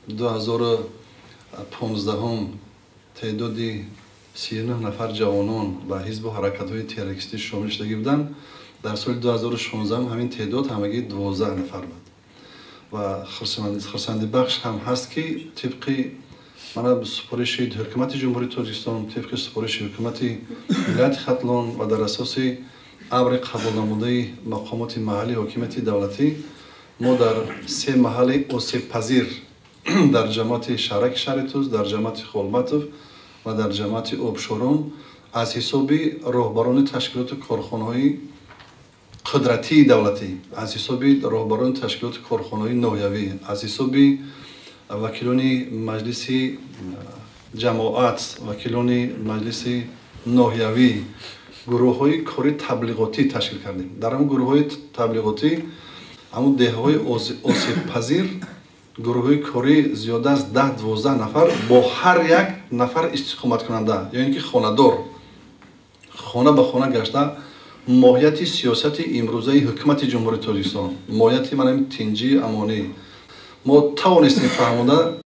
2015 تعدادی 39 نفر جوانان و حزب و حرکت‌های تروریستی شامل شده بودند. در سال 2016 همین تعداد همگی 12 نفر بود. و خرسندی بخش هم هست که طبق سپارش حکومت جمهوری تاجیکستان، طبق سپارش حکومت ولایت ختلان و در اساس امر قبول نموده مقامات محلی حکومت دولتی، ما در 3 محل آسیب پذیر در جماعت شهرک شهرتوز، در جماعت خولمتوف و در جماعت آبشاران از حساب راهبران تشکیلات کارخانه‌های قدرتی دولتی، از حساب راهبران تشکیلات کارخانه‌های ناحیوی، از حساب وکیلان مجلس جماعت، وکیلان مجلس ناحیوی، گروه‌های کاری تبلیغاتی تشکیل کردیم. در این گروه‌های تبلیغاتی همون دهه‌های آسیب پذیر، گروه‌های کاری زیاده از 10-12 نفر با هر یک نفر استقامت کننده، یعنی که خانه‌دار، خانه به خانه گشته ماهیت سیاست امروزه حکومت جمهوری تاجیکستان، ماهیت تنجی امانی ما توانستیم فهمانده